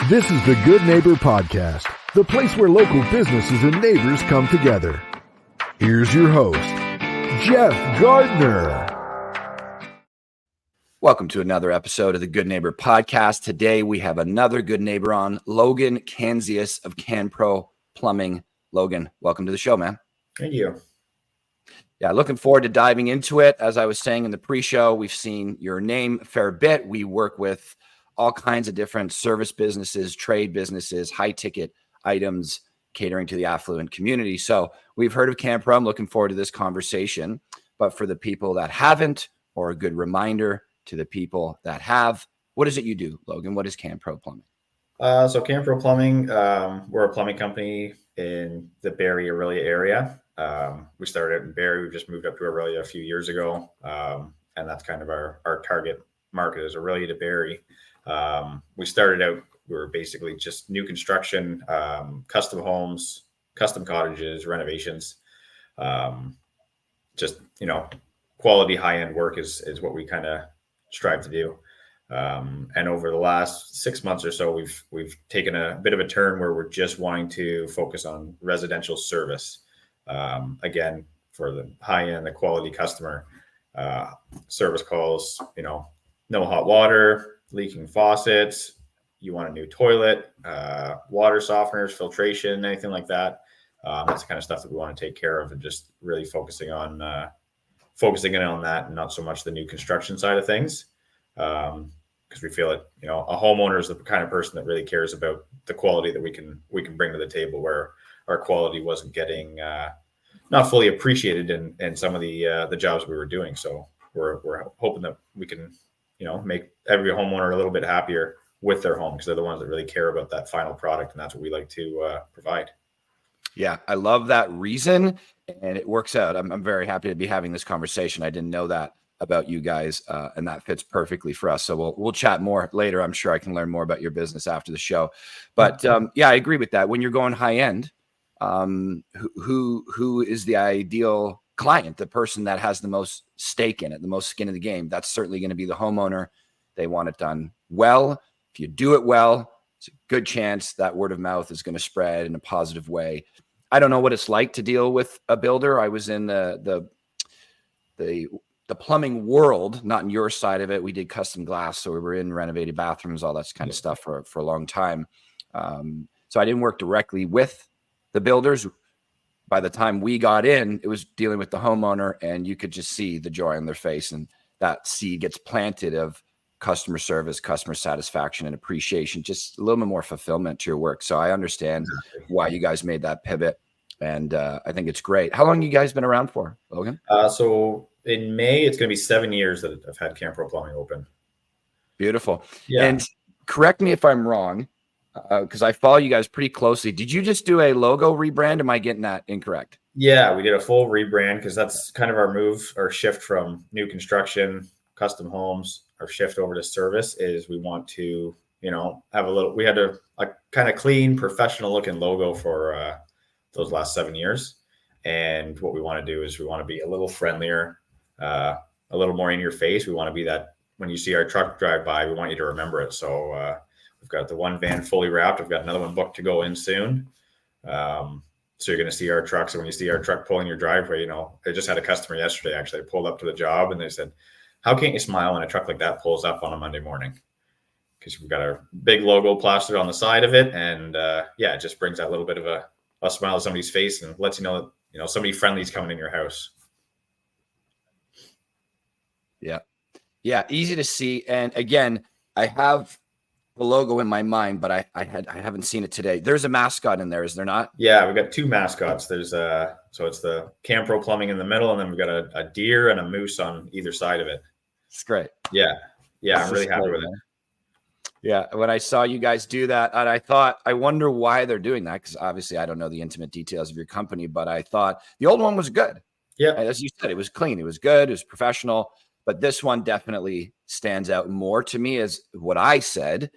This is the Good Neighbor Podcast, the place where local businesses and neighbors come together. Here's your host, Jeff Gardner. Welcome to another episode of the Good Neighbor Podcast. Today we have another good neighbor on, Logan Canzius of Canpro Plumbing. Logan, welcome to the show, man. Thank you. Yeah, looking forward to diving into it. As I was saying in the pre-show, we've seen your name a fair bit. We work with all kinds of different service businesses, trade businesses, high-ticket items, catering to the affluent community. So we've heard of Canpro. I'm looking forward to this conversation. But for the people that haven't, or a good reminder to the people that have, what is it you do, Logan? What is Canpro Plumbing? So Canpro Plumbing, we're a plumbing company in the Barrie, Orillia area. We started in Barrie. We just moved up to Orillia a few years ago. And that's kind of our target market is Orillia to Barrie. We started out, we were basically just new construction, custom homes, custom cottages, renovations. Just, quality high-end work is what we kind of strive to do. And over the last 6 months or so, we've taken a bit of a turn where we're just wanting to focus on residential service. Again, for the high-end, the quality customer, service calls, no hot water, leaking faucets, you want a new toilet, water softeners, filtration, anything like that. That's the kind of stuff that we want to take care of, and just really focusing in on that, and not so much the new construction side of things. Because we feel that, a homeowner is the kind of person that really cares about the quality that we can bring to the table, where our quality wasn't getting not fully appreciated in some of the jobs we were doing. So we're hoping that we can, make every homeowner a little bit happier with their home, because they're the ones that really care about that final product, and that's what we like to provide. Yeah, I love that reason, and it works out. I'm very happy to be having this conversation. I didn't know that about you guys, and that fits perfectly for us. So we'll chat more later. I'm sure I can learn more about your business after the show. But yeah, I agree with that. When you're going high end, who is the ideal client, the person that has the most stake in it, the most skin in the game? That's certainly going to be the homeowner. They want it done well. If you do it well, it's a good chance that word of mouth is going to spread in a positive way. I don't know what it's like to deal with a builder. I was in the plumbing world, not in your side of it. We did custom glass, so we were in renovated bathrooms, all that kind of stuff for a long time. So I didn't work directly with the builders. By the time we got in, it was dealing with the homeowner, and you could just see the joy on their face, and that seed gets planted of customer service, customer satisfaction, and appreciation, just a little bit more fulfillment to your work. So I understand why you guys made that pivot, and I think it's great. How long you guys been around for, Logan? So in May, it's going to be 7 years that I've had Canpro Plumbing open. Beautiful. Yeah. And correct me if I'm wrong, because I follow you guys pretty closely. Did you just do a logo rebrand? Am I getting that incorrect? Yeah, we did a full rebrand, because that's kind of our move, our shift from new construction, custom homes. Our shift over to service is we want to, have we had a kind of clean, professional looking logo for those last 7 years. And what we want to do is we want to be a little friendlier, a little more in your face. We want to be that when you see our truck drive by, we want you to remember it. So we've got the one van fully wrapped. We've got another one booked to go in soon. So you're going to see our trucks. And when you see our truck pulling your driveway, I just had a customer yesterday, actually. I pulled up to the job, and they said, "How can't you smile when a truck like that pulls up on a Monday morning?" Because we've got our big logo plastered on the side of it. And it just brings that little bit of a smile to somebody's face, and lets you know that, somebody friendly is coming in your house. Yeah, easy to see. And again, I have the logo in my mind, but I haven't seen it today. There's a mascot in there, is there not? Yeah, we've got two mascots. There's so it's the Canpro Plumbing in the middle, and then we've got a deer and a moose on either side of it. It's great. Yeah, I'm really happy with it. Yeah, when I saw you guys do that, and I thought, I wonder why they're doing that, because obviously I don't know the intimate details of your company, but I thought the old one was good. Yeah, as you said, it was clean, it was good, it was professional. But this one definitely stands out more to me as what I said,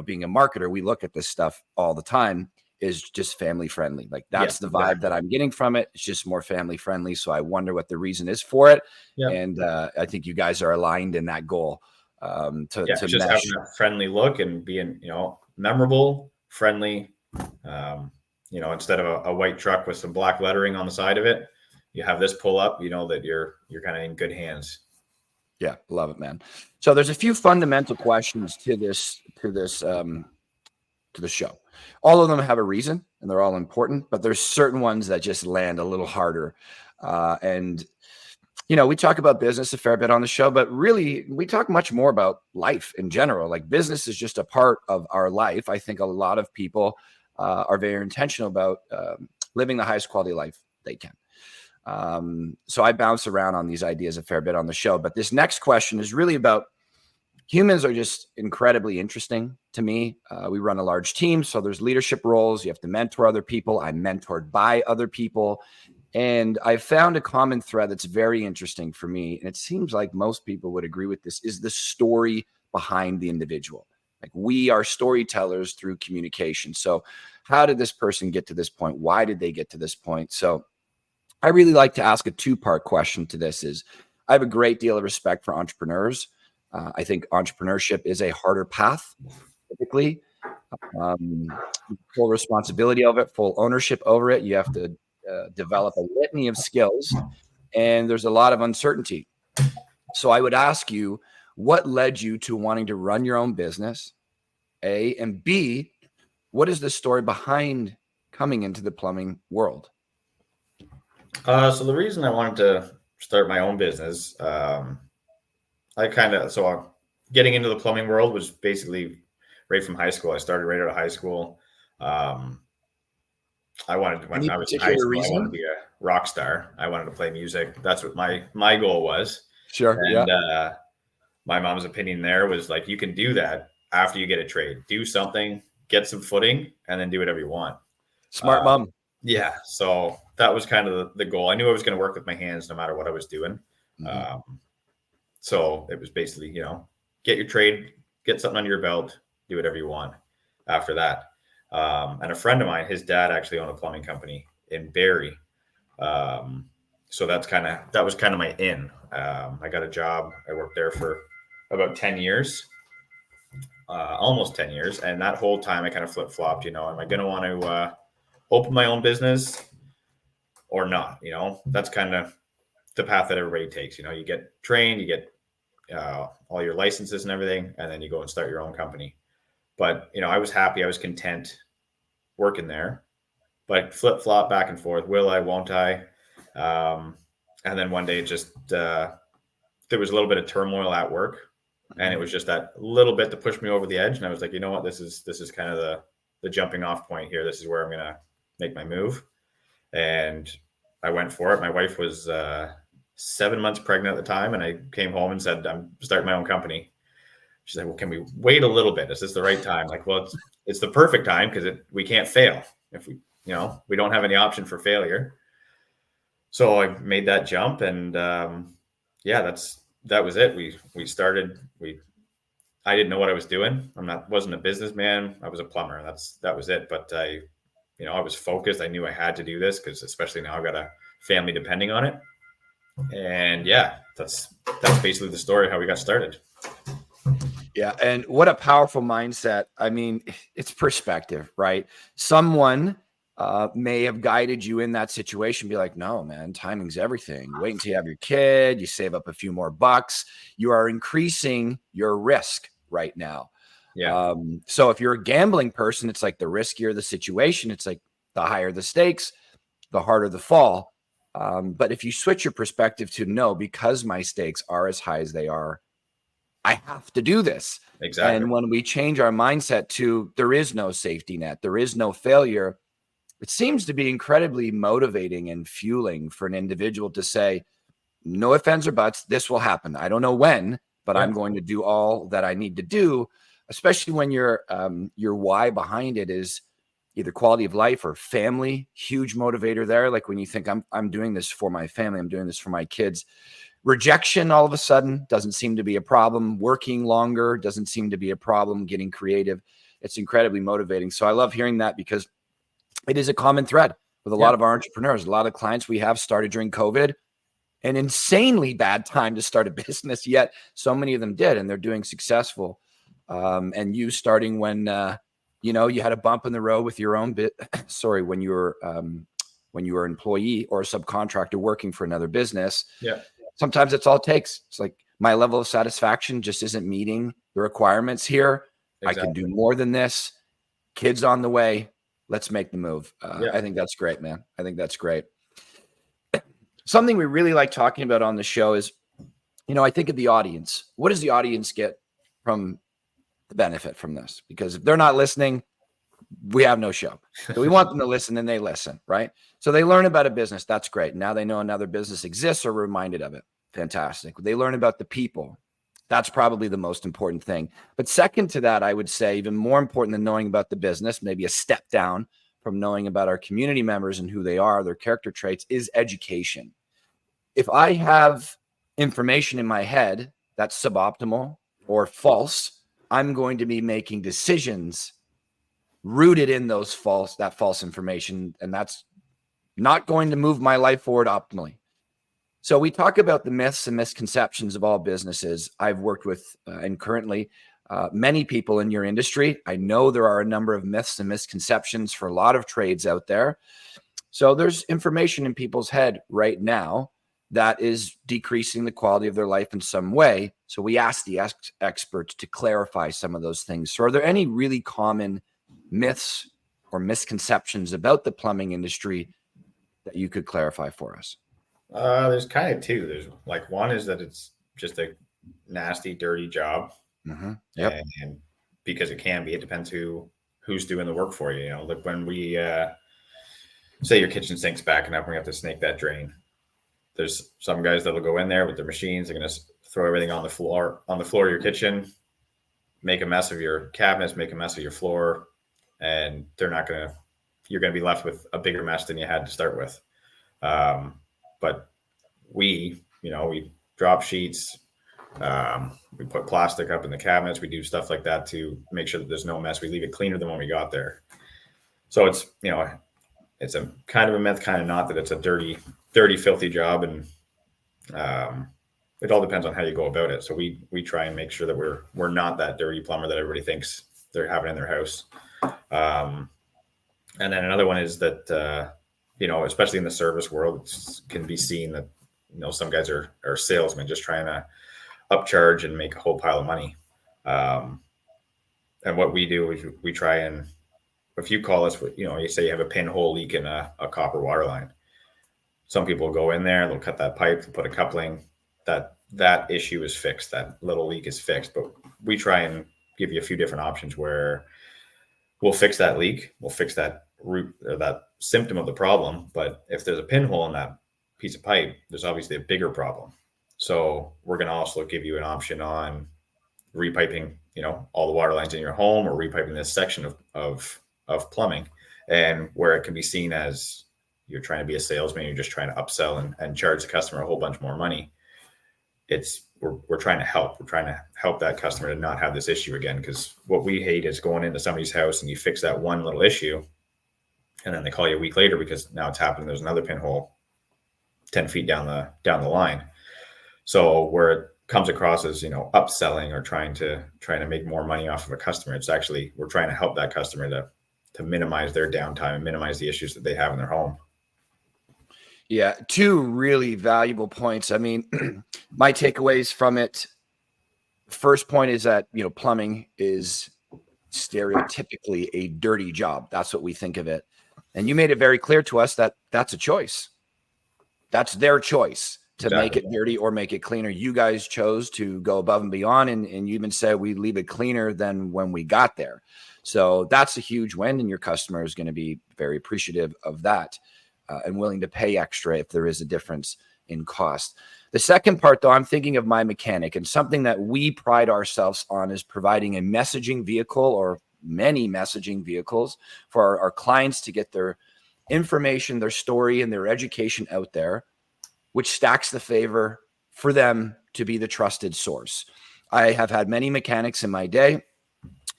being a marketer, we look at this stuff all the time, is just family friendly. Like that's the vibe that I'm getting from it. It's just more family friendly. So I wonder what the reason is for it. Yeah. And I think you guys are aligned in that goal. To just mesh. having a friendly look and being, memorable, friendly. Instead of a white truck with some black lettering on the side of it, you have this pull up, that you're kind of in good hands. Yeah, love it, man. So there's a few fundamental questions to the show. All of them have a reason, and they're all important, but there's certain ones that just land a little harder. And we talk about business a fair bit on the show, but really we talk much more about life in general. Like, business is just a part of our life. I think a lot of people are very intentional about living the highest quality life they can. So I bounce around on these ideas a fair bit on the show, but this next question is really about humans are just incredibly interesting to me. We run a large team, so there's leadership roles. You have to mentor other people. I'm mentored by other people. And I found a common thread that's very interesting for me, and it seems like most people would agree with this, is the story behind the individual. Like, we are storytellers through communication. So how did this person get to this point? Why did they get to this point? So I really like to ask a two-part question to this. I have a great deal of respect for entrepreneurs. I think entrepreneurship is a harder path, typically. Full responsibility of it, full ownership over it. You have to develop a litany of skills, and there's a lot of uncertainty. So I would ask you, what led you to wanting to run your own business? A, and B, what is the story behind coming into the plumbing world? So the reason I wanted to start my own business, getting into the plumbing world was basically right from high school. I started right out of high school. I wanted to, when I was in high school, I wanted to be a rock star. I wanted to play music. That's what my goal was. Sure. And my mom's opinion there was like, you can do that after you get a trade. Do something, get some footing, and then do whatever you want. Smart mom. Yeah. So that was kind of the goal. I knew I was going to work with my hands no matter what I was doing. Mm-hmm. So it was basically, get your trade, get something under your belt, do whatever you want after that. And a friend of mine, his dad actually owned a plumbing company in Barrie. So that was kind of my in. I got a job. I worked there for about 10 years, almost 10 years. And that whole time I kind of flip-flopped, am I going to want to open my own business or not? That's kind of the path that everybody takes. You get trained, you get all your licenses and everything, and then you go and start your own company. But, I was happy. I was content working there, but flip-flop back and forth. Will I, won't I? And then one day there was a little bit of turmoil at work, and it was just that little bit to push me over the edge. And I was like, you know what, this is kind of the jumping off point here. This is where I'm going to make my move. And I went for it. My wife was 7 months pregnant at the time. And I came home and said, I'm starting my own company. She's like, well, can we wait a little bit? Is this the right time? Like, well, it's the perfect time because we can't fail. If we don't have any option for failure. So I made that jump, and that was it. We started. I didn't know what I was doing. Wasn't a businessman. I was a plumber. That was it. But I was focused. I knew I had to do this because, especially now, I've got a family depending on it. And that's basically the story how we got started. Yeah. And what a powerful mindset. I mean, it's perspective, right? Someone may have guided you in that situation. Be like, no, man, timing's everything. Wait until you have your kid. You save up a few more bucks. You are increasing your risk right now. Yeah. So if you're a gambling person, it's like the riskier the situation. It's like the higher the stakes, the harder the fall. But if you switch your perspective to no, because my stakes are as high as they are, I have to do this. Exactly. And when we change our mindset to there is no safety net, there is no failure, it seems to be incredibly motivating and fueling for an individual to say, no ifs or buts, this will happen. I don't know when, but I'm going to do all that I need to do, especially when your why behind it is either quality of life or family. Huge motivator there. Like when you think I'm doing this for my family, I'm doing this for my kids. Rejection all of a sudden doesn't seem to be a problem. Working longer doesn't seem to be a problem. Getting creative. It's incredibly motivating. So I love hearing that because it is a common thread with a lot of our entrepreneurs. A lot of clients we have started during COVID, an insanely bad time to start a business, yet so many of them did, and they're doing successful. And you starting when you know, you had a bump in the road with your own bit. Sorry, when you were an employee or a subcontractor working for another business. Yeah. Sometimes it's all it takes. It's like, my level of satisfaction just isn't meeting the requirements here. Exactly. I can do more than this. Kids on the way. Let's make the move. I think that's great, man. I think that's great. Something we really like talking about on the show is, you know, I think of the audience. What does the audience get from the benefit from this? Because if they're not listening, we have no show. So we want them to listen, and they listen, right? So they learn about a business. That's great. Now they know another business exists or reminded of it. Fantastic. They learn about the people. That's probably the most important thing. But second to that, I would say even more important than knowing about the business, maybe a step down from knowing about our community members and who they are, their character traits, is education. If I have information in my head that's suboptimal or false, I'm going to be making decisions rooted in that false information, and that's not going to move my life forward optimally. So we talk about the myths and misconceptions of all businesses. I've worked with and currently many people in your industry. I know there are a number of myths and misconceptions for a lot of trades out there. So there's information in people's head right now that is decreasing the quality of their life in some way. So we ask the experts to clarify some of those things. So are there any really common myths or misconceptions about the plumbing industry that you could clarify for us? There's kind of two. There's like, one is that it's just a nasty, dirty job. Mm-hmm. Yep. And because it can be, it depends who's doing the work for you. You know, like when we say your kitchen sink's backing up and we have to snake that drain. There's some guys that'll go in there with their machines. They're going to throw everything on the floor of your kitchen, make a mess of your cabinets, make a mess of your floor, and you're going to be left with a bigger mess than you had to start with. But we drop sheets, we put plastic up in the cabinets, we do stuff like that to make sure that there's no mess. We leave it cleaner than when we got there. So it's, it's a kind of a myth, kind of not, that it's a dirty, filthy job. And it all depends on how you go about it. So we try and make sure that we're not that dirty plumber that everybody thinks they're having in their house. And then another one is that, especially in the service world, it can be seen that, some guys are salesmen just trying to upcharge and make a whole pile of money. And what we do is we try and, if you call us, you say you have a pinhole leak in a copper water line. Some people go in there, they'll cut that pipe, they'll put a coupling, that issue is fixed. That little leak is fixed. But we try and give you a few different options where we'll fix that leak. We'll fix that root or that symptom of the problem. But if there's a pinhole in that piece of pipe, there's obviously a bigger problem. So we're going to also give you an option on repiping, all the water lines in your home, or repiping this section of plumbing, and where it can be seen as you're trying to be a salesman, you're just trying to upsell and charge the customer a whole bunch more money. We're trying to help. We're trying to help that customer to not have this issue again. Because what we hate is going into somebody's house and you fix that one little issue, and then they call you a week later because now it's happened. There's another pinhole 10 feet down the line. So where it comes across as, upselling or trying to make more money off of a customer, it's actually, we're trying to help that customer to minimize their downtime and minimize the issues that they have in their home. Yeah, two really valuable points. I mean, my takeaways from it, first point is that, plumbing is stereotypically a dirty job. That's what we think of it. And you made it very clear to us that that's a choice. That's their choice to make it dirty or make it cleaner. You guys chose to go above and beyond, and you even said we leave it cleaner than when we got there. So that's a huge win, and your customer is going to be very appreciative of that and willing to pay extra if there is a difference in cost. The second part, though, I'm thinking of my mechanic, and something that we pride ourselves on is providing a messaging vehicle, or many messaging vehicles, for our clients to get their information, their story, and their education out there, which stacks the favor for them to be the trusted source. I have had many mechanics in my day,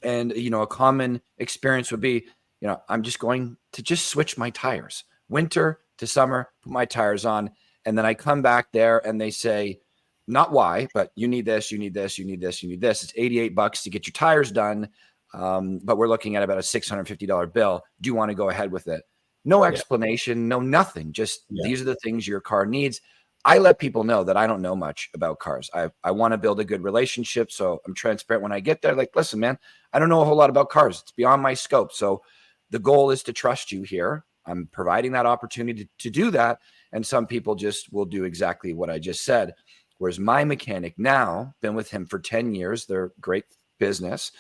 and, a common experience would be, I'm just going to switch my tires, winter to summer, put my tires on. And then I come back there and they say, not why, but you need this, you need this, you need this, you need this. It's $88 to get your tires done. but we're looking at about a $650 bill. Do you want to go ahead with it? No explanation, no nothing. Just these are the things your car needs. I let people know that I don't know much about cars. I want to build a good relationship, so I'm transparent when I get there. Like, listen, man, I don't know a whole lot about cars. It's beyond my scope. So the goal is to trust you here. I'm providing that opportunity to do that. And some people just will do exactly what I just said. Whereas my mechanic now, been with him for 10 years, they're great business.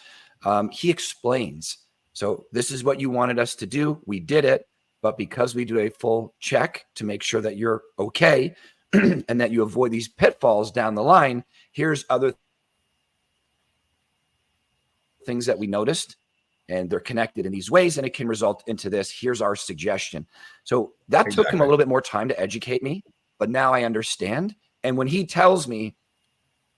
He explains. So this is what you wanted us to do. We did it. But because we do a full check to make sure that you're okay and that you avoid these pitfalls down the line, here's other things that we noticed, and they're connected in these ways, and it can result into this. Here's our suggestion. So that took him a little bit more time to educate me, but now I understand. And when he tells me,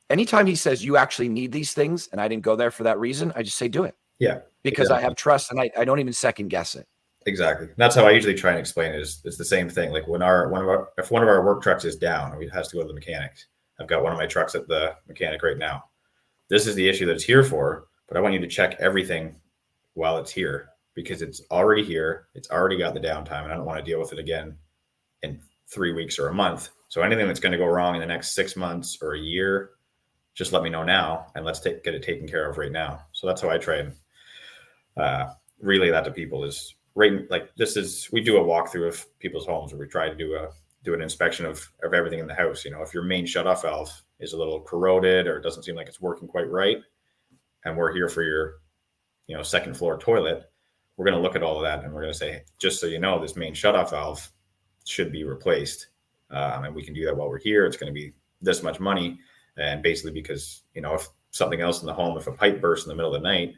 anytime he says, you actually need these things, and I didn't go there for that reason, I just say, do it. Yeah. Because I have trust, and I don't even second guess it. Exactly. That's how I usually try and explain it. It's the same thing. Like when if one of our work trucks is down, it has to go to the mechanics. I've got one of my trucks at the mechanic right now. This is the issue that it's here for, but I want you to check everything while it's here, because it's already here. It's already got the downtime, and I don't want to deal with it again in 3 weeks or a month. So anything that's going to go wrong in the next 6 months or a year, just let me know now, and let's get it taken care of right now. So that's how I try and relay that to people. Is right, like we do a walkthrough of people's homes, where we try to do an inspection of everything in the house. You know, if your main shutoff valve is a little corroded or it doesn't seem like it's working quite right, and we're here for your, second floor toilet, we're going to look at all of that, and we're going to say, just so you know, this main shutoff valve should be replaced, and we can do that while we're here. It's going to be this much money, and basically because if something else in the home, if a pipe bursts in the middle of the night,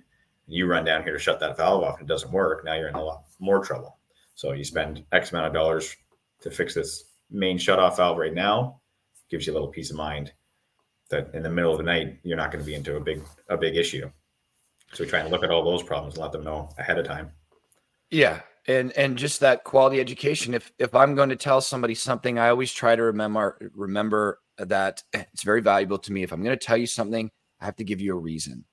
you run down here to shut that valve off and it doesn't work, now you're in a lot more trouble. So you spend X amount of dollars to fix this main shutoff valve right now, gives you a little peace of mind that in the middle of the night, you're not going to be into a big issue. So we try and look at all those problems and let them know ahead of time. Yeah. And just that quality education. If I'm going to tell somebody something, I always try to remember that it's very valuable to me. If I'm going to tell you something, I have to give you a reason.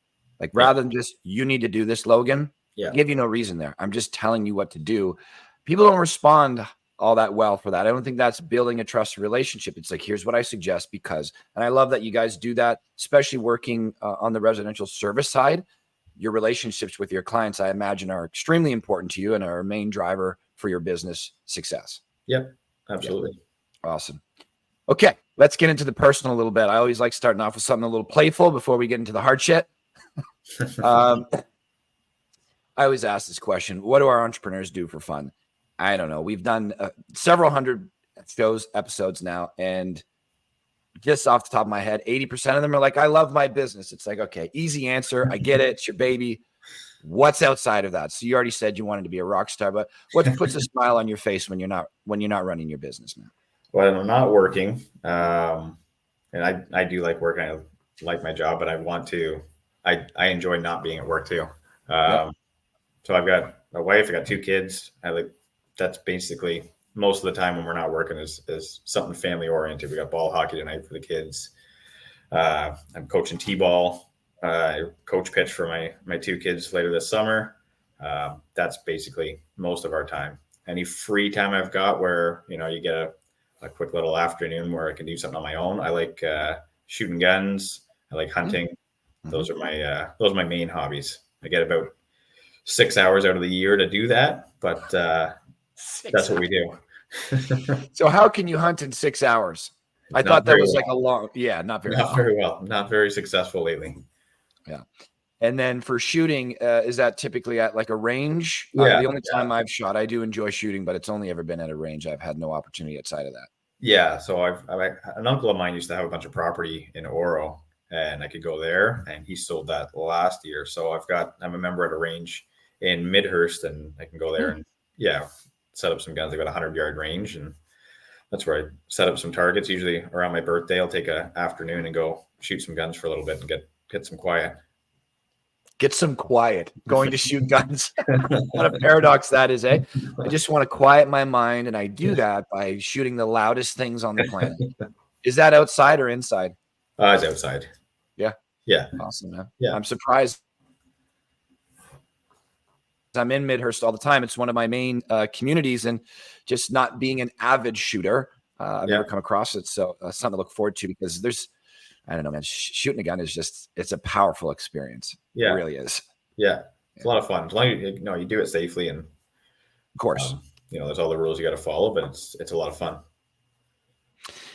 Like rather than just, you need to do this, Logan, I give you no reason there. I'm just telling you what to do. People don't respond all that well for that. I don't think that's building a trusted relationship. It's like, here's what I suggest because, and I love that you guys do that, especially working on the residential service side. Your relationships with your clients, I imagine, are extremely important to you and are a main driver for your business success. Yep, absolutely. Yeah. Awesome. Okay, let's get into the personal a little bit. I always like starting off with something a little playful before we get into the hard shit. I always ask this question: what do our entrepreneurs do for fun? I don't know. We've done several hundred episodes now, and just off the top of my head, 80% of them are like, I love my business. It's like, okay, easy answer. I get it. It's your baby. What's outside of that? So you already said you wanted to be a rock star, but what puts a smile on your face when you're not running your business, man? Well, I'm not working. And I do like working. I like my job, but I enjoy not being at work too. So I've got a wife, I got 2 kids. That's basically most of the time when we're not working is something family oriented. We got ball hockey tonight for the kids. I'm coaching T-ball, coach pitch for my 2 kids later this summer. That's basically most of our time. Any free time I've got where, you get a quick little afternoon where I can do something on my own. I like shooting guns. I like hunting. Mm-hmm. Those are my main hobbies. I get about 6 hours out of the year to do that, but that's what we do. So how can you hunt in 6 hours? I thought that was like a long, not very well. Not very successful lately. Yeah. And then for shooting, is that typically at like a range? Yeah. The only time I've shot, I do enjoy shooting, but it's only ever been at a range. I've had no opportunity outside of that. Yeah. So an uncle of mine used to have a bunch of property in Oro, and I could go there, and he sold that last year. So I'm a member at a range in Midhurst, and I can go there and set up some guns. I got 100-yard range, and that's where I set up some targets. Usually around my birthday, I'll take an afternoon and go shoot some guns for a little bit and get some quiet. Get some quiet. Going to shoot guns. What a paradox that is, eh? I just want to quiet my mind, and I do that by shooting the loudest things on the planet. Is that outside or inside? It's outside. Yeah. Yeah. Awesome, man. Yeah. I'm surprised I'm in Midhurst all the time. It's one of my main communities, and just not being an avid shooter, I've never come across it. So something to look forward to, because I don't know, man, shooting a gun is it's a powerful experience. Yeah. It really is. Yeah. It's a lot of fun. As long as you do it safely, and of course, there's all the rules you got to follow, but it's a lot of fun.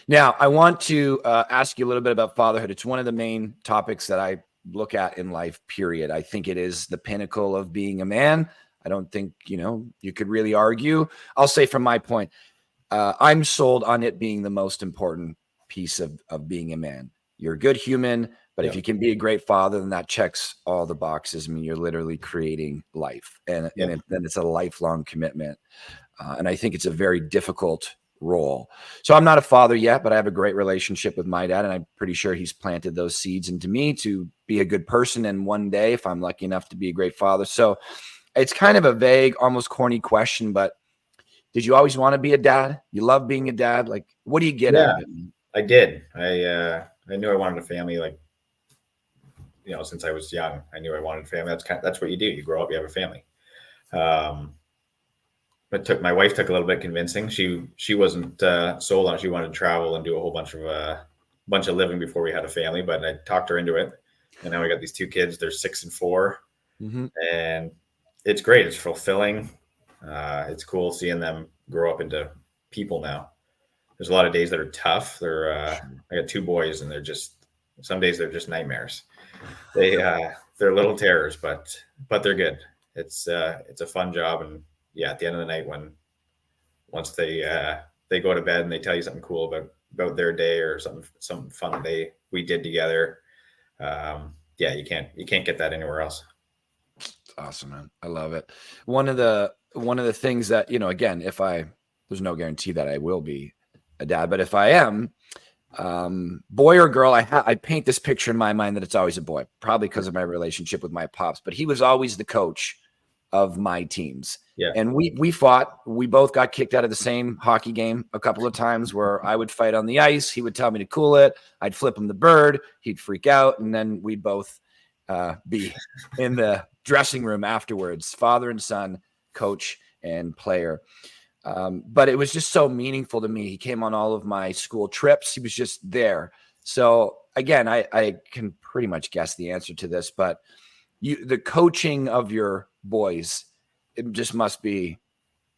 Now, I want to ask you a little bit about fatherhood. It's one of the main topics that I look at in life, period. I think it is the pinnacle of being a man. I don't think, you could really argue. I'll say from my point, I'm sold on it being the most important piece of being a man. You're a good human, but if you can be a great father, then that checks all the boxes. I mean, you're literally creating life, and then it's a lifelong commitment. And I think it's a very difficult role. So I'm not a father yet, but I have a great relationship with my dad, and I'm pretty sure he's planted those seeds into me to be a good person. And one day, if I'm lucky enough to be a great father. So it's kind of a vague, almost corny question, but did you always want to be a dad? You love being a dad? Like, what do you get out of it? I did. I knew I wanted a family, since I was young. I knew I wanted a family. That's what you do. You grow up, you have a family. But my wife took a little bit convincing. She wasn't sold on it. She wanted to travel and do a whole bunch of living before we had a family. But I talked her into it, and now we got these two kids. They're 6 and 4, and it's great. It's fulfilling. It's cool seeing them grow up into people now. There's a lot of days that are tough. I got 2 boys, and some days they're just nightmares. They're little terrors, but they're good. It's a fun job, and at the end of the night, once they go to bed and they tell you something cool about their day or something fun that we did together, you can't get that anywhere else. Awesome, man. I love it. One of the things that, again, there's no guarantee that I will be a dad, but if I am, boy or girl, I paint this picture in my mind that it's always a boy, probably because of my relationship with my pops, but he was always the coach of my teams. Yeah. And we fought. We both got kicked out of the same hockey game a couple of times, where I would fight on the ice. He would tell me to cool it. I'd flip him the bird. He'd freak out. And then we'd both be in the dressing room afterwards, father and son, coach and player. But it was just so meaningful to me. He came on all of my school trips. He was just there. So again, I can pretty much guess the answer to this, but the coaching of your boys, it just must be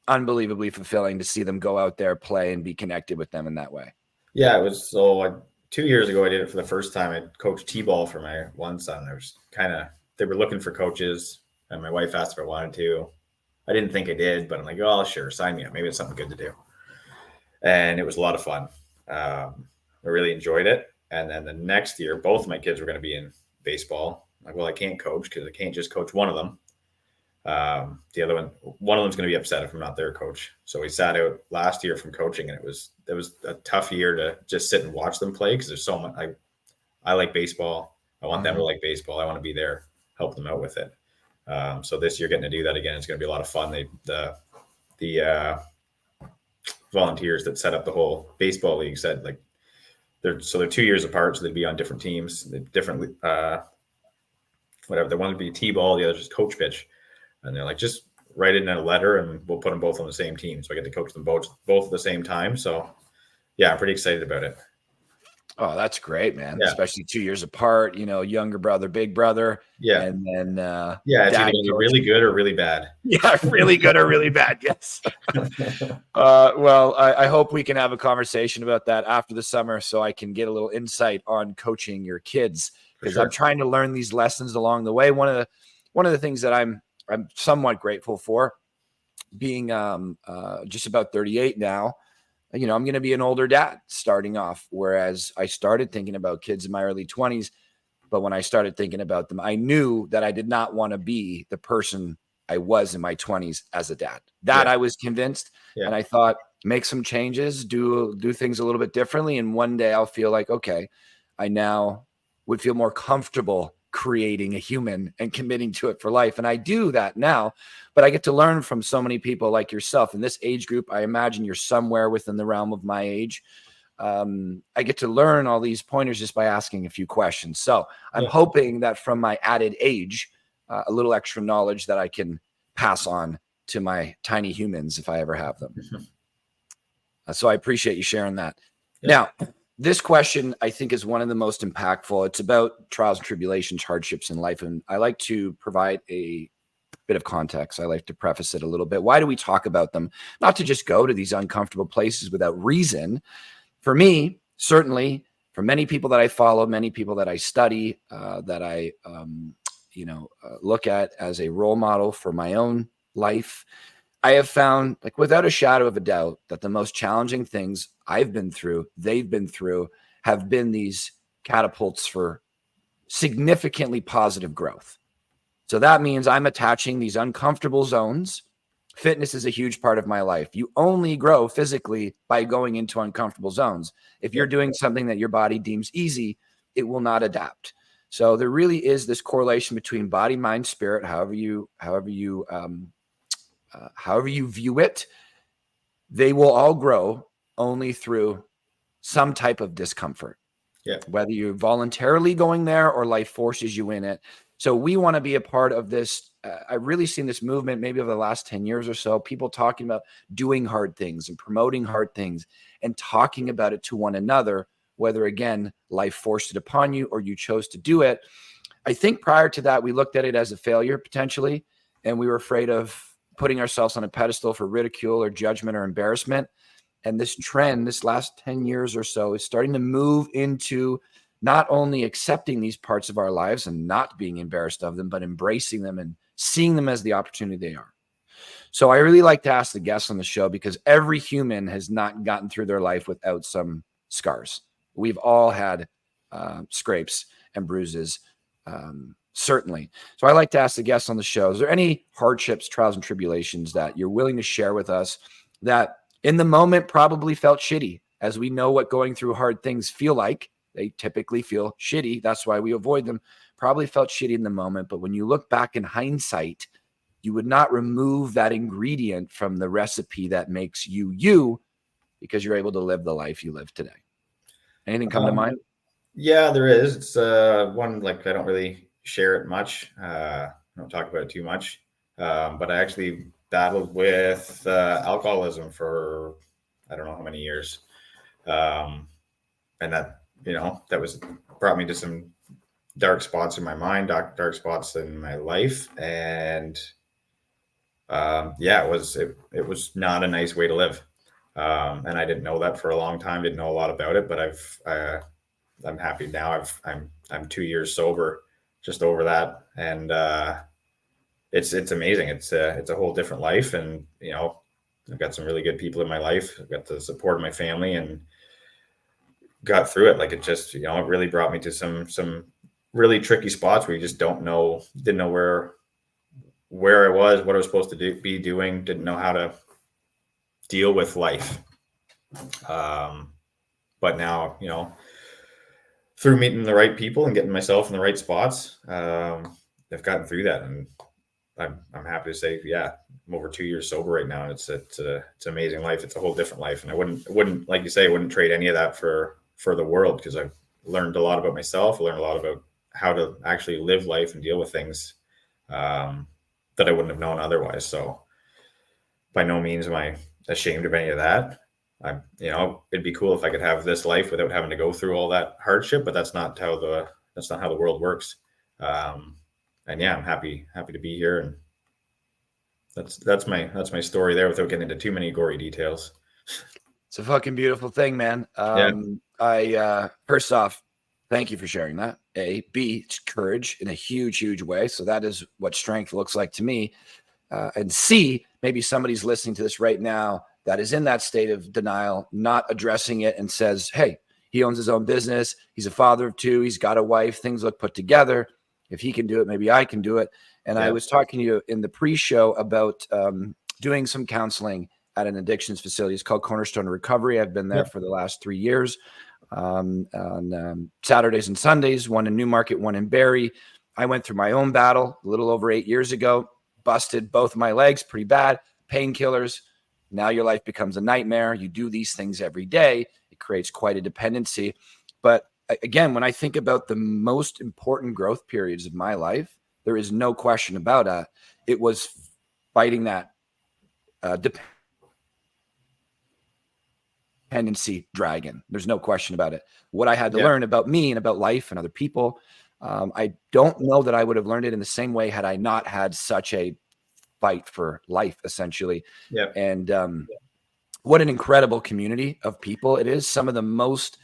unbelievably fulfilling to see them go out there, play, and be connected with them in that way. Yeah, it was. So 2 years ago, I did it for the first time. I coached T-ball for my one son. They were looking for coaches, and my wife asked if I wanted to. I didn't think I did, but I'm like, oh, sure, sign me up. Maybe it's something good to do. And it was a lot of fun. I really enjoyed it. And then the next year, both of my kids were going to be in baseball. I'm like, well, I can't coach because I can't just coach one of them. The other one of them's going to be upset if I'm not their coach. So we sat out last year from coaching, and it was a tough year to just sit and watch them play, because there's so much. I like baseball. I want them to like baseball. I want to be there, help them out with it. So this year, getting to do that again, it's going to be a lot of fun. The volunteers that set up the whole baseball league said they're 2 years apart, so they'd be on different teams, different whatever. They want to be T-ball, the other just coach pitch. And they're like, just write it in a letter and we'll put them both on the same team. So I get to coach them both at the same time. So I'm pretty excited about it. Oh, that's great, man. Yeah. Especially 2 years apart, younger brother, big brother. Yeah. And then, it's either going to be really good or really bad. Yeah. Really good or really bad. Yes. Well, I hope we can have a conversation about that after the summer, so I can get a little insight on coaching your kids, because I'm trying to learn these lessons along the way. One of the things that I'm somewhat grateful for, being just about 38 now, I'm going to be an older dad starting off, whereas I started thinking about kids in my early 20s. But when I started thinking about them, I knew that I did not want to be the person I was in my 20s as a dad. I was convinced. Yeah. And I thought, make some changes, do things a little bit differently. And one day I'll feel like, okay, I now would feel more comfortable creating a human and committing to it for life. And I do that now, but I get to learn from so many people like yourself in this age group. I imagine you're somewhere within the realm of my age. I get to learn all these pointers just by asking a few questions. So I'm hoping that from my added age, a little extra knowledge that I can pass on to my tiny humans if I ever have them. So I appreciate you sharing that. Yeah. Now, this question I think is one of the most impactful. It's about trials and tribulations, hardships in life. And I like to provide a bit of context. I like to preface it a little bit. Why do we talk about them? Not to just go to these uncomfortable places without reason. For me, certainly, for many people that I follow, many people that I study, that I look at as a role model for my own life, I have found, like, without a shadow of a doubt, that the most challenging things I've been through, they've been through, have been these catapults for significantly positive growth. So that means I'm attaching these uncomfortable zones. Fitness is a huge part of my life. You only grow physically by going into uncomfortable zones. If you're doing something that your body deems easy, it will not adapt. So there really is this correlation between body, mind, spirit, however you view it. They will all grow only through some type of discomfort. Yeah. Whether you're voluntarily going there or life forces you in it. So we want to be a part of this. I've really seen this movement maybe over the last 10 years or so, people talking about doing hard things and promoting hard things and talking about it to one another, whether, again, life forced it upon you or you chose to do it. I think prior to that, we looked at it as a failure potentially, and we were afraid of putting ourselves on a pedestal for ridicule or judgment or embarrassment. And this trend, this last 10 years or so, is starting to move into not only accepting these parts of our lives and not being embarrassed of them, but embracing them and seeing them as the opportunity they are. So I really like to ask the guests on the show, because every human has not gotten through their life without some scars. We've all had scrapes and bruises, certainly. So I like to ask the guests on the show, is there any hardships, trials, and tribulations that you're willing to share with us that in the moment probably felt shitty? As we know what going through hard things feel like, they typically feel shitty. That's why we avoid them. Probably felt shitty in the moment, but when you look back in hindsight, you would not remove that ingredient from the recipe that makes you you, because you're able to live the life you live today. Anything come to mind? Yeah, there is. It's one, like, I don't really share it much. I don't talk about it too much. But I actually battled with alcoholism for I don't know how many years. And that, that was brought me to some dark spots in my mind, dark spots in my life. And it was not a nice way to live. And I didn't know that for a long time, didn't know a lot about it, but I'm happy now. I'm 2 years sober, just over that. And it's amazing. It's a whole different life. And, I've got some really good people in my life. I've got the support of my family and got through it. Like, it just, it really brought me to some really tricky spots where you just didn't know where I was, what I was supposed to be doing, didn't know how to deal with life. But now, through meeting the right people and getting myself in the right spots, I've gotten through that, and I'm happy to say, yeah, I'm over 2 years sober right now. And it's an amazing life. It's a whole different life. And I wouldn't, like you say, I wouldn't trade any of that for the world, because I've learned a lot about myself. I learned a lot about how to actually live life and deal with things that I wouldn't have known otherwise. So by no means am I ashamed of any of that. It'd be cool if I could have this life without having to go through all that hardship, but that's not how the world works. And yeah, I'm happy to be here. And that's my story there, without getting into too many gory details. It's a fucking beautiful thing, man. I first off, thank you for sharing that. A, B, it's courage in a huge, huge way. So that is what strength looks like to me. And C, maybe somebody's listening to this right now that is in that state of denial, not addressing it, and says, hey, he owns his own business. He's a father of two. He's got a wife. Things look put together. If he can do it, maybe I can do it. And I was talking to you in the pre-show about doing some counseling at an addictions facility. It's called Cornerstone Recovery. I've been there for the last 3 years on Saturdays and Sundays, one in Newmarket, one in Barrie. I went through my own battle a little over 8 years ago, busted both of my legs pretty bad, painkillers. Now your life becomes a nightmare. You do these things every day. It creates quite a dependency. But again, when I think about the most important growth periods of my life, there is no question about it. It was fighting that dependency dragon. There's no question about it. What I had to learn about me and about life and other people, I don't know that I would have learned it in the same way had I not had such a fight for life, essentially. And what an incredible community of people it is. Some of the most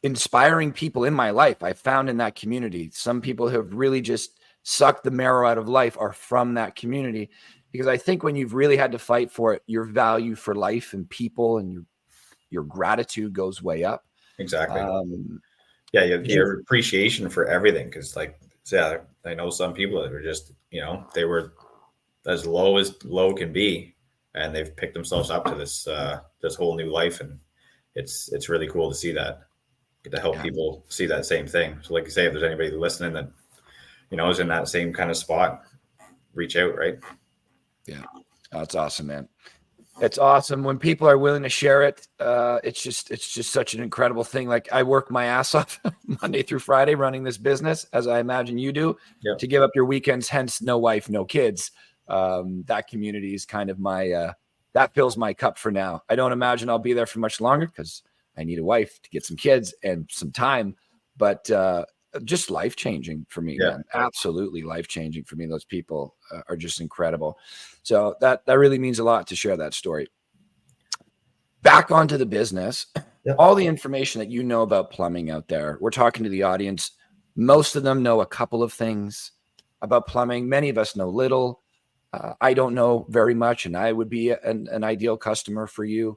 inspiring people in my life I found in that community. Some people who have really just sucked the marrow out of life are from that community, because I think when you've really had to fight for it, your value for life and people and your gratitude goes way up. Exactly. Your appreciation for everything. Cause like, I know some people that are just, they were as low can be, and they've picked themselves up to this whole new life. And it's really cool to see that, get to help people see that same thing. So like you say, if there's anybody listening that, is in that same kind of spot, reach out. Right. Yeah. That's awesome, man. It's awesome when people are willing to share it. It's just such an incredible thing. Like, I work my ass off Monday through Friday running this business, as I imagine you do, to give up your weekends, hence no wife, no kids. That community is kind of my, that fills my cup for now. I don't imagine I'll be there for much longer because I need a wife to get some kids and some time, but just life-changing for me, man. Absolutely life-changing for me. Those people are just incredible. So that really means a lot to share that story. Back onto the business, all the information that you know about plumbing out there, we're talking to the audience. Most of them know a couple of things about plumbing. Many of us know little. I don't know very much, and I would be an ideal customer for you.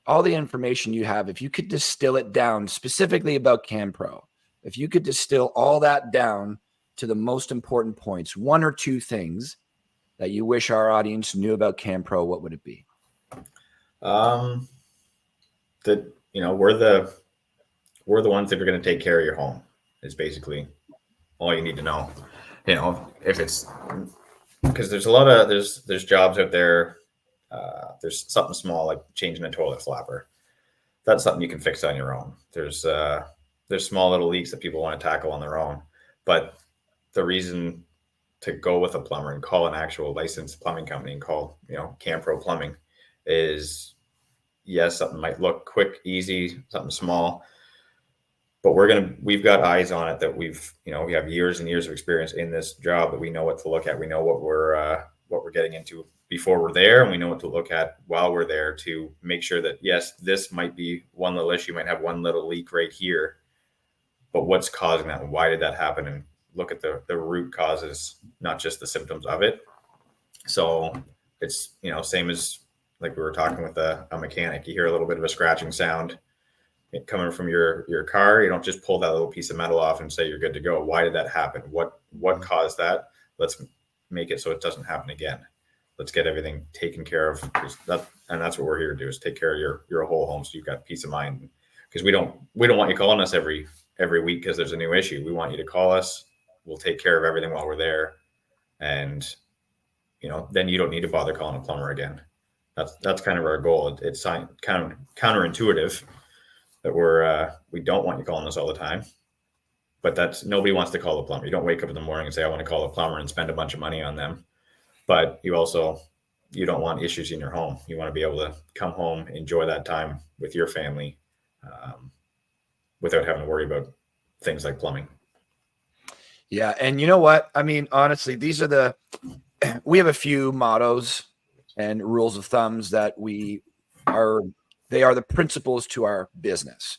All the information you have, if you could distill it down specifically about Canpro, if you could distill all that down to the most important points, one or two things that you wish our audience knew about Canpro, what would it be? That, we're the ones that are going to take care of your home is basically all you need to know. If it's, because there's there's jobs out there. There's something small like changing a toilet flapper. That's something you can fix on your own. There's small little leaks that people want to tackle on their own. But the reason to go with a plumber and call an actual licensed plumbing company and call, Canpro Plumbing is, yes, something might look quick, easy, something small, but we've got eyes on it that we have years and years of experience in this job, that we know what to look at. We know what we're getting into before we're there, and we know what to look at while we're there to make sure that, yes, this might be one little issue, might have one little leak right here, but what's causing that and why did that happen, and look at the root causes, not just the symptoms of it. So it's, same as like we were talking with a mechanic. You hear a little bit of a scratching sound coming from your car. You don't just pull that little piece of metal off and say you're good to go. Why did that happen? What caused that? Let's make it so it doesn't happen again. Let's get everything taken care of. And that's what we're here to do, is take care of your whole home, so you've got peace of mind. Because we don't want you calling us every week because there's a new issue. We want you to call us. We'll take care of everything while we're there, and then you don't need to bother calling a plumber again. That's kind of our goal. It's kind of counterintuitive that we don't want you calling us all the time, but nobody wants to call a plumber. You don't wake up in the morning and say, I want to call a plumber and spend a bunch of money on them. But you don't want issues in your home. You want to be able to come home, enjoy that time with your family, without having to worry about things like plumbing. Yeah. And you know what? I mean, honestly, we have a few mottos and rules of thumbs that they are the principles to our business.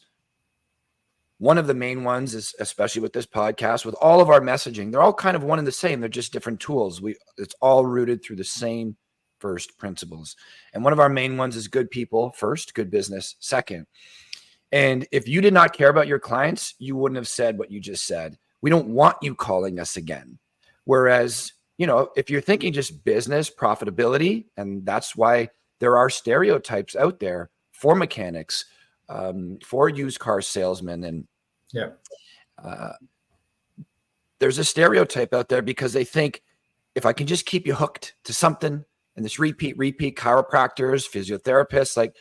One of the main ones is, especially with this podcast, with all of our messaging, they're all kind of one and the same. They're just different tools. It's all rooted through the same first principles. And one of our main ones is good people first, good business second. And if you did not care about your clients, you wouldn't have said what you just said. We don't want you calling us again. Whereas, if you're thinking just business profitability, and that's why there are stereotypes out there for mechanics, for used car salesmen. And there's a stereotype out there because they think, if I can just keep you hooked to something, and this repeat chiropractors, physiotherapists, like,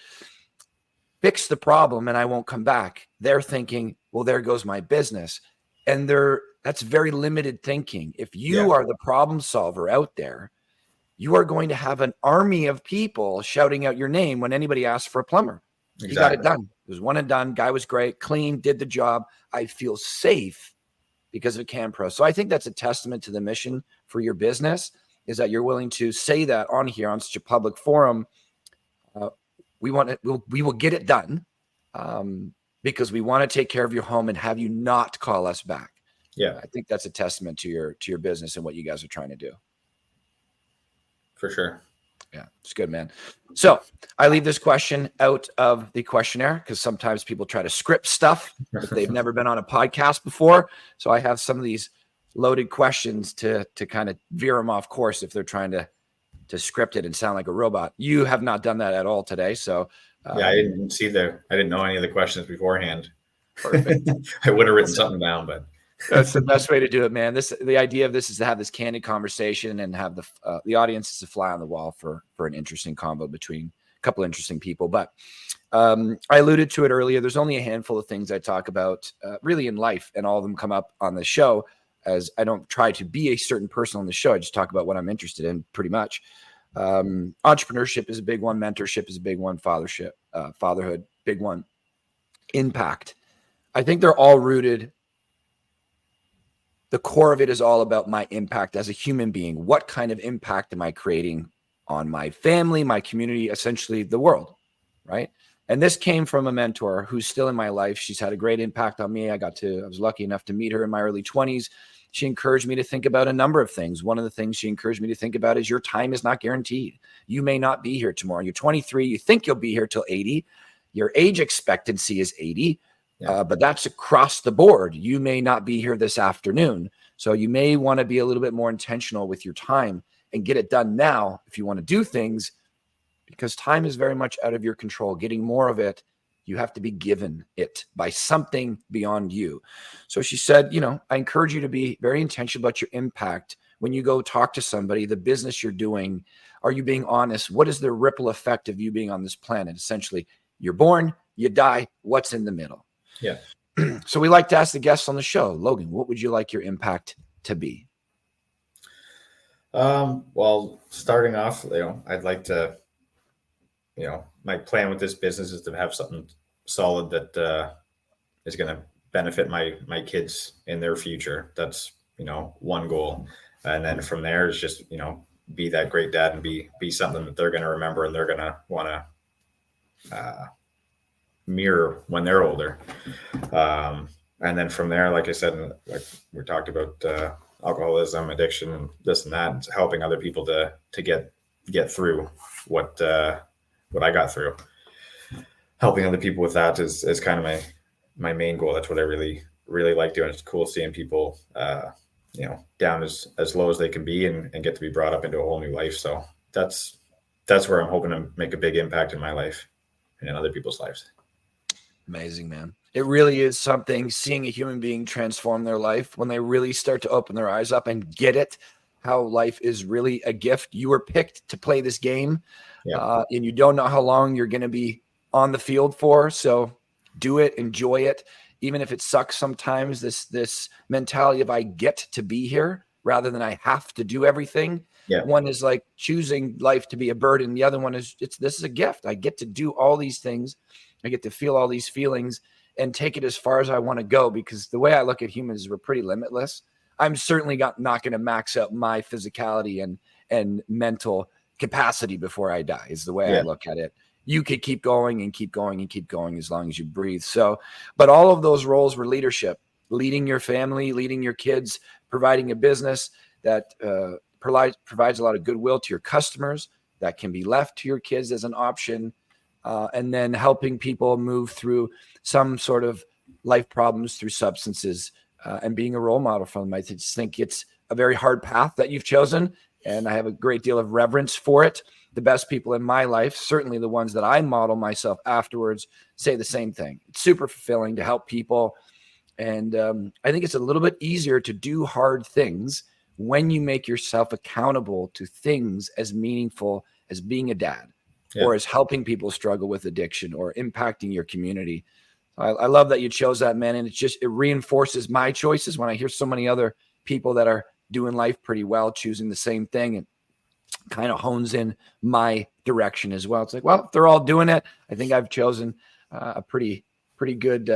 fix the problem and I won't come back. They're thinking, well, there goes my business. And they're That's very limited thinking. If you Yeah. are the problem solver out there, you are going to have an army of people shouting out your name when anybody asks for a plumber. Exactly. You got it done. It was one and done. Guy was great, clean, did the job. I feel safe because of Canpro. So I think that's a testament to the mission for your business, is that you're willing to say that on here on such a public forum. We will get it done because we want to take care of your home and have you not call us back. Yeah. I think that's a testament to your business and what you guys are trying to do. For sure. Yeah, it's good, man. So I leave this question out of the questionnaire because sometimes people try to script stuff if they've never been on a podcast before. So I have some of these loaded questions to kind of veer them off course if they're trying to script it and sound like a robot. You have not done that at all today. So yeah, I didn't know any of the questions beforehand. Perfect. I would have written something down, but that's the best way to do it, man. The idea of this is to have this candid conversation and have the audience is a fly on the wall for an interesting combo between a couple interesting people. But I alluded to it earlier. There's only a handful of things I talk about really in life, and all of them come up on the show, as I don't try to be a certain person on the show. I just talk about what I'm interested in pretty much. Entrepreneurship is a big one. Mentorship is a big one. Fatherhood, big one. Impact. I think they're all rooted. The core of it is all about my impact as a human being. What kind of impact am I creating on my family, my community, essentially the world, right? And this came from a mentor who's still in my life. She's had a great impact on me. I was lucky enough to meet her in my early 20s. She encouraged me to think about a number of things. One of the things she encouraged me to think about is your time is not guaranteed. You may not be here tomorrow. You're 23. You think you'll be here till 80. Your age expectancy is 80. But that's across the board. You may not be here this afternoon. So you may want to be a little bit more intentional with your time and get it done now if you want to do things, because time is very much out of your control. Getting more of it, you have to be given it by something beyond you. So she said, I encourage you to be very intentional about your impact. When you go talk to somebody, the business you're doing, are you being honest? What is the ripple effect of you being on this planet? Essentially, you're born, you die, what's in the middle? Yeah. So we like to ask the guests on the show, Logan, what would you like your impact to be? Well, starting off, I'd like to, my plan with this business is to have something solid that is going to benefit my kids in their future. That's, one goal. And then from there is just, be that great dad and be something that they're going to remember and they're going to want to mirror when they're older. And then from there, like I said, like we talked about alcoholism, addiction, and this and that, and helping other people to get through what I got through. Helping other people with that is kind of my main goal. That's what I really, really like doing. It's cool seeing people, down as low as they can be and get to be brought up into a whole new life. So that's where I'm hoping to make a big impact in my life and in other people's lives. Amazing, man. It really is something, seeing a human being transform their life when they really start to open their eyes up and get it, how life is really a gift. You were picked to play this game, and you don't know how long you're going to be on the field for. So do it, enjoy it. Even if it sucks sometimes, this mentality of I get to be here rather than I have to do everything. Yeah. One is like choosing life to be a burden. The other one is this is a gift. I get to do all these things. I get to feel all these feelings and take it as far as I want to go, because the way I look at humans is we're pretty limitless. I'm certainly not going to max out my physicality and mental capacity before I die is the way I look at it. You could keep going and keep going and keep going as long as you breathe. So, but all of those roles were leadership, leading your family, leading your kids, providing a business that provides a lot of goodwill to your customers that can be left to your kids as an option. And then helping people move through some sort of life problems through substances and being a role model for them. I just think it's a very hard path that you've chosen, and I have a great deal of reverence for it. The best people in my life, certainly the ones that I model myself afterwards, say the same thing. It's super fulfilling to help people. And I think it's a little bit easier to do hard things when you make yourself accountable to things as meaningful as being a dad. Or as helping people struggle with addiction or impacting your community. I love that you chose that, man. And it reinforces my choices when I hear so many other people that are doing life pretty well, choosing the same thing, and kind of hones in my direction as well. It's like, well, if they're all doing it, I think I've chosen a pretty good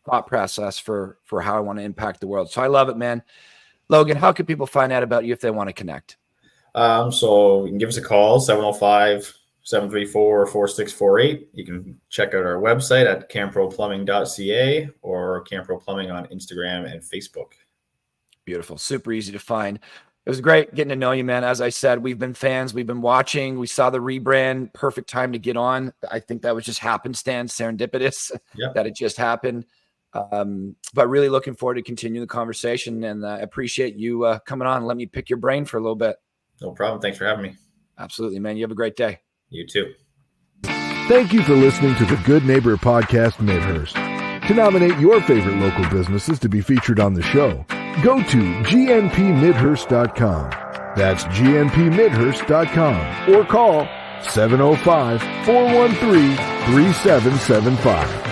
thought process for how I want to impact the world. So I love it, man. Logan, how can people find out about you if they want to connect? So you can give us a call, 705-734-4648. You can check out our website at canproplumbing.ca or Canpro Plumbing on Instagram and Facebook. Beautiful. Super easy to find. It was great getting to know you, man. As I said, we've been fans. We've been watching. We saw the rebrand. Perfect time to get on. I think that was just happenstance, serendipitous, that it just happened. But really looking forward to continue the conversation, and I appreciate you coming on and let me pick your brain for a little bit. No problem. Thanks for having me. Absolutely, man. You have a great day. You too. Thank you for listening to the Good Neighbor Podcast Midhurst. To nominate your favorite local businesses to be featured on the show, go to gnpmidhurst.com. That's gnpmidhurst.com or call 705-413-3775.